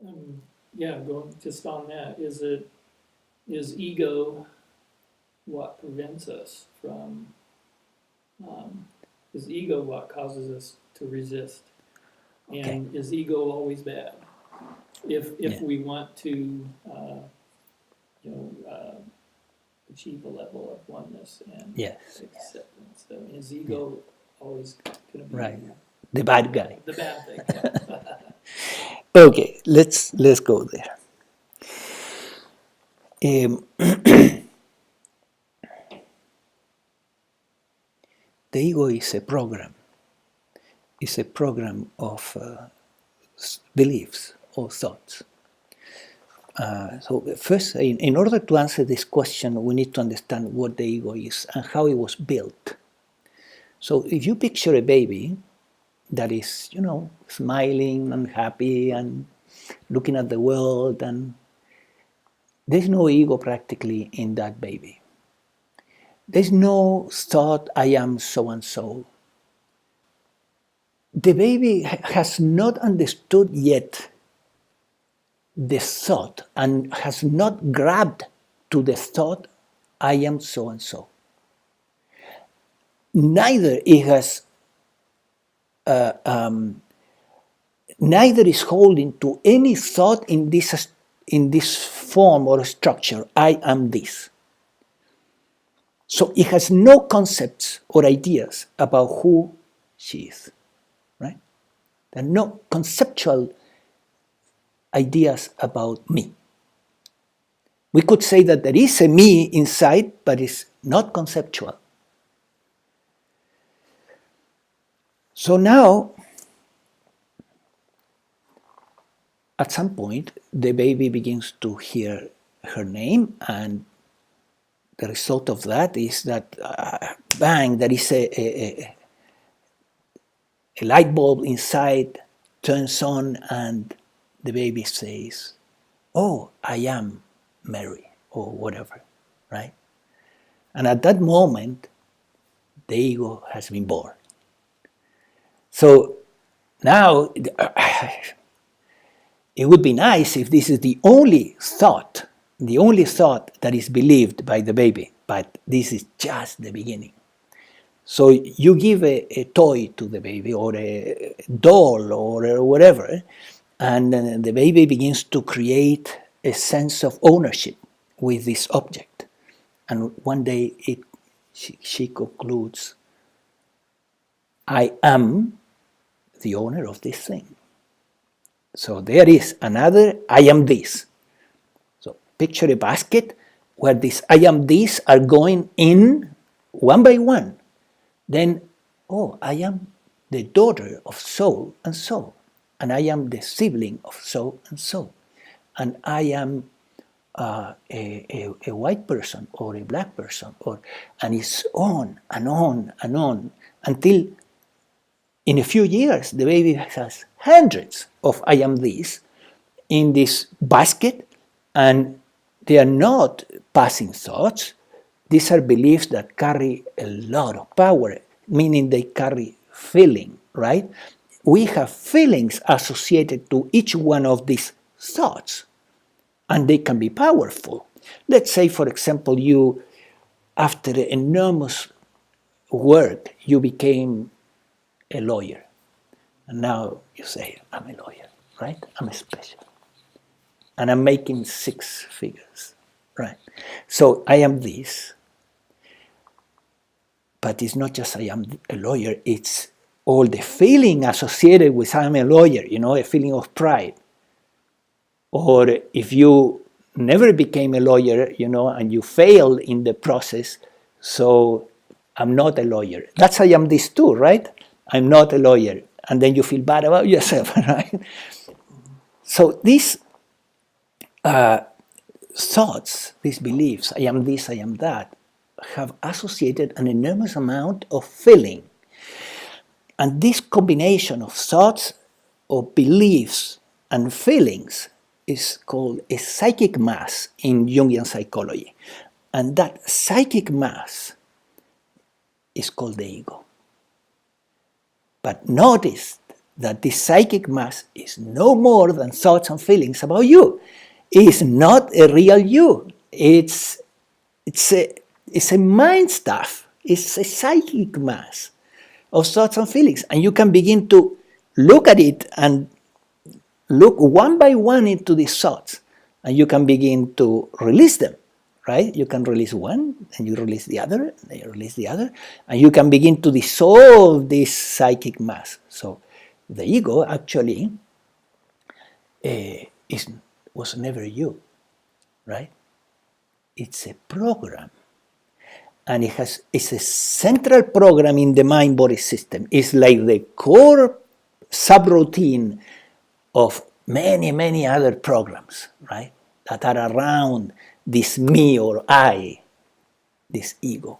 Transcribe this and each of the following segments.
Going just on that, is ego what prevents us from? Is ego what causes us to resist? And is ego always bad? If we want to, achieve a level of oneness and acceptance, so is ego always going to be the bad guy? The bad thing. Okay, let's go there. The ego is a program. It's a program of beliefs or thoughts. So first, in order to answer this question, we need to understand what the ego is and how it was built. So if you picture a baby that is, smiling and happy and looking at the world, and there's no ego practically in that baby. There's no thought, I am so-and-so. The baby has not understood yet the thought and has not grabbed to the thought, I am so-and-so. Neither it has, neither is holding to any thought in this form or structure, I am this. So it has no concepts or ideas about who she is, right? There are no conceptual ideas about me. We could say that there is a me inside, but it's not conceptual. So now, at some point, the baby begins to hear her name, and the result of that is that, bang, there is a light bulb inside, turns on, and the baby says, oh, I am Mary, or whatever, right? And at that moment, the ego has been born. So now, it would be nice if this is the only thought that is believed by the baby, but this is just the beginning. So you give a toy to the baby, or a doll, or whatever, and the baby begins to create a sense of ownership with this object. And one day she concludes, I am the owner of this thing. So there is another I am this. So picture a basket where these I am this are going in one by one. Then, oh, I am the daughter of so and so, and I am the sibling of so and so, and I am a white person or a black person, and it's on and on and on until in a few years the baby has hundreds of I am these in this basket, and they are not passing thoughts. These are beliefs that carry a lot of power, meaning they carry feeling, right? We have feelings associated to each one of these thoughts, and they can be powerful. Let's say, for example, you, after enormous work, you became a lawyer. And now you say, I'm a lawyer, right? I'm special. And I'm making 6 figures, right? So I am this. But it's not just I am a lawyer, it's all the feeling associated with I'm a lawyer, a feeling of pride. Or if you never became a lawyer, and you failed in the process, so I'm not a lawyer. That's I am this too, right? I'm not a lawyer. And then you feel bad about yourself, right? So these thoughts, these beliefs, I am this, I am that, have associated an enormous amount of feeling. And this combination of thoughts, of beliefs, and feelings is called a psychic mass in Jungian psychology. And that psychic mass is called the ego. But notice that this psychic mass is no more than thoughts and feelings about you. It's not a real you. It's a mind stuff. It's a psychic mass of thoughts and feelings. And you can begin to look at it and look one by one into these thoughts. And you can begin to release them, right? You can release one, and you release the other, and you release the other. And you can begin to dissolve this psychic mass. So the ego actually was never you, right? It's a program. And it's a central program in the mind-body system. It's like the core subroutine of many, many other programs, right? That are around this me or I, this ego.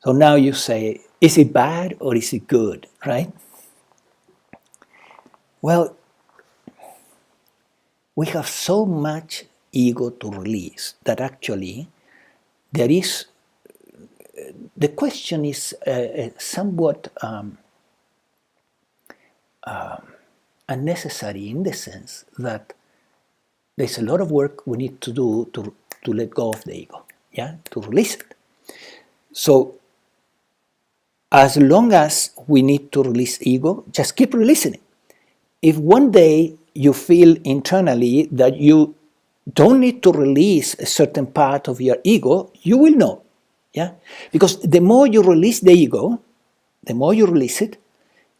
So now you say, is it bad or is it good, right? Well, we have so much ego to release that actually there is, the question is somewhat unnecessary in the sense that there's a lot of work we need to do to let go of the ego, yeah, to release it. So as long as we need to release ego, just keep releasing it. If one day you feel internally that you don't need to release a certain part of your ego, you will know, yeah? Because the more you release the ego, the more you release it,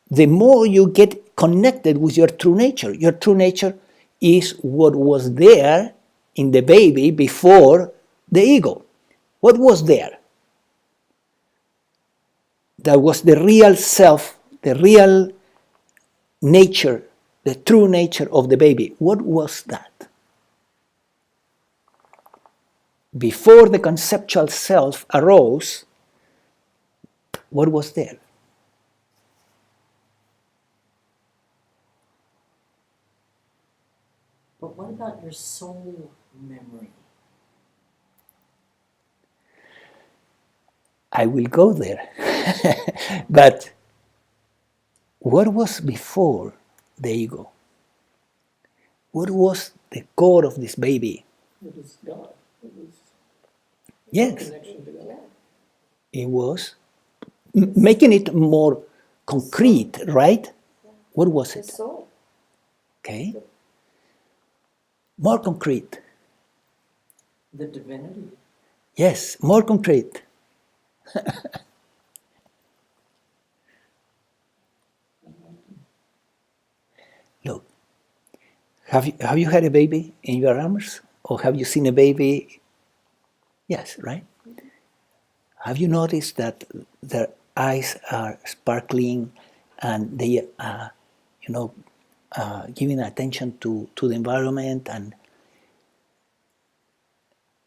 the more you get connected with your true nature. Your true nature is what was there in the baby before the ego. What was there? That was the real self, the real nature, the true nature of the baby. What was that? Before the conceptual self arose, what was there? But what about your soul memory? I will go there. But what was before the ego? What was the core of this baby? It was God. It was Yes, connection to God. it was making it more concrete, right? What was The it? soul. Okay. More concrete. The divinity. Yes, more concrete. Look, have you had a baby in your arms? Or have you seen a baby? Yes, right? Have you noticed that their eyes are sparkling and they are, giving attention to the environment, and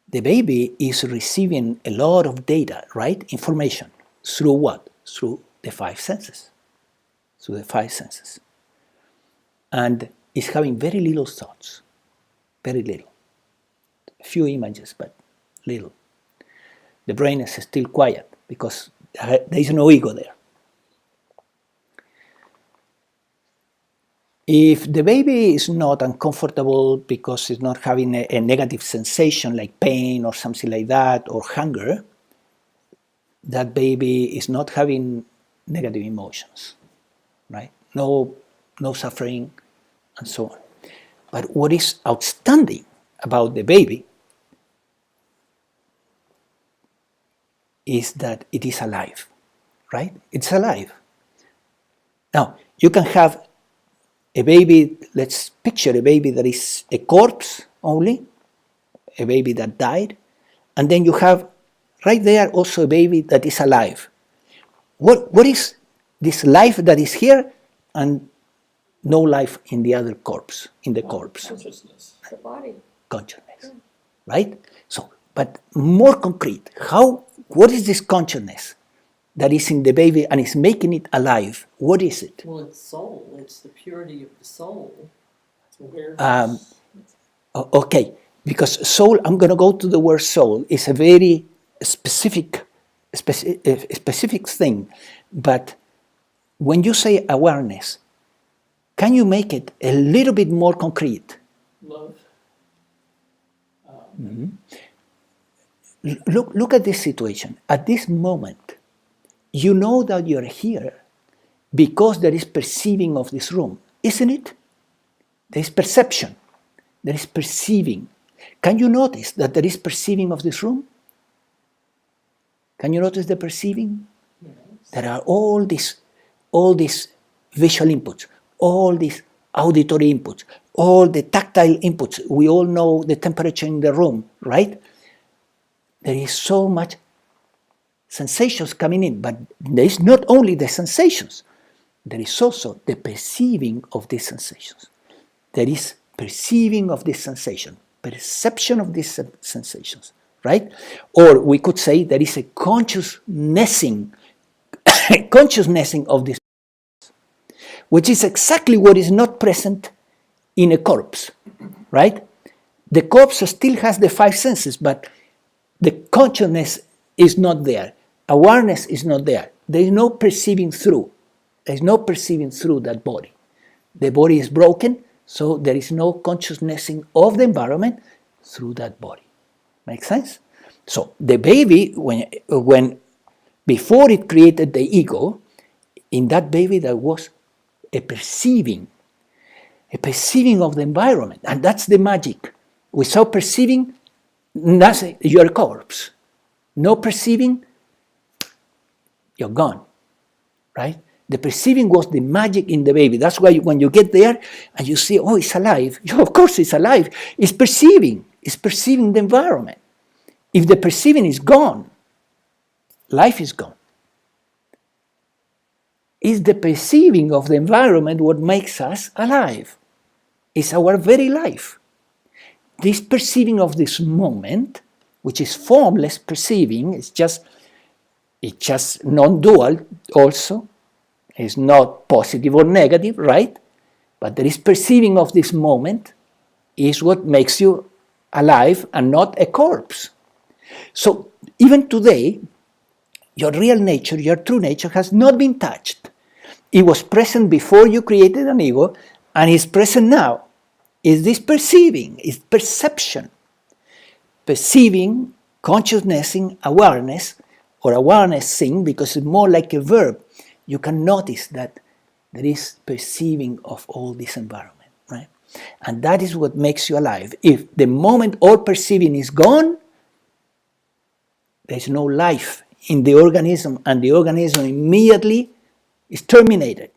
the baby is receiving a lot of data, right? Information. Through what? Through the five senses. Through the five senses. And is having very little thoughts. Very little. A few images, but little. The brain is still quiet because there is no ego there. If the baby is not uncomfortable because it's not having a negative sensation like pain or something like that, or hunger, that baby is not having negative emotions, right? No suffering, and so on. But what is outstanding about the baby is that it is alive, right? It's alive. Now, you can have a baby, let's picture a baby that is a corpse only, a baby that died, and then you have right there also a baby that is alive. What is this life that is here and no life in the other corpse, in the corpse? Consciousness. The body. Consciousness, right? So, but more concrete, what is this consciousness that is in the baby and is making it alive? What is it? Well, it's soul. It's the purity of the soul. It's awareness. Okay, because soul, I'm going to go to the word soul, is a very specific thing. But when you say awareness, can you make it a little bit more concrete? Love. Look at this situation. At this moment, you know that you're here because there is perceiving of this room, isn't it? There is perception. There is perceiving. Can you notice that there is perceiving of this room? Can you notice the perceiving? Yes. There are all these visual inputs, all these auditory inputs, all the tactile inputs. We all know the temperature in the room, right? There is so much sensations coming in, but there is not only the sensations, there is also the perceiving of these sensations. There is perceiving of this sensation, perception of these sensations, right? Or we could say there is a consciousnessing of this, which is exactly what is not present in a corpse, right? The corpse still has the five senses, but the consciousness is not there. Awareness is not there. There is no perceiving through. There is no perceiving through that body. The body is broken, so there is no consciousnessing of the environment through that body. Make sense? So the baby, when before it created the ego, in that baby there was a perceiving of the environment, and that's the magic. Without perceiving, nothing, you're a corpse. No perceiving, you're gone, right? The perceiving was the magic in the baby. That's why when you get there and you see, oh, it's alive. Of course it's alive. It's perceiving the environment. If the perceiving is gone, life is gone. It's the perceiving of the environment what makes us alive. It's our very life. This perceiving of this moment, which is formless perceiving, it's just non-dual also. It's not positive or negative, right? But there is perceiving of this moment is what makes you alive and not a corpse. So even today, your real nature, your true nature has not been touched. It was present before you created an ego, and is present now. Is this perceiving? Is perception. Perceiving, consciousnessing, awareness, or awarenessing, because it's more like a verb. You can notice that there is perceiving of all this environment, right? And that is what makes you alive. If the moment all perceiving is gone, there's no life in the organism, and the organism immediately is terminated.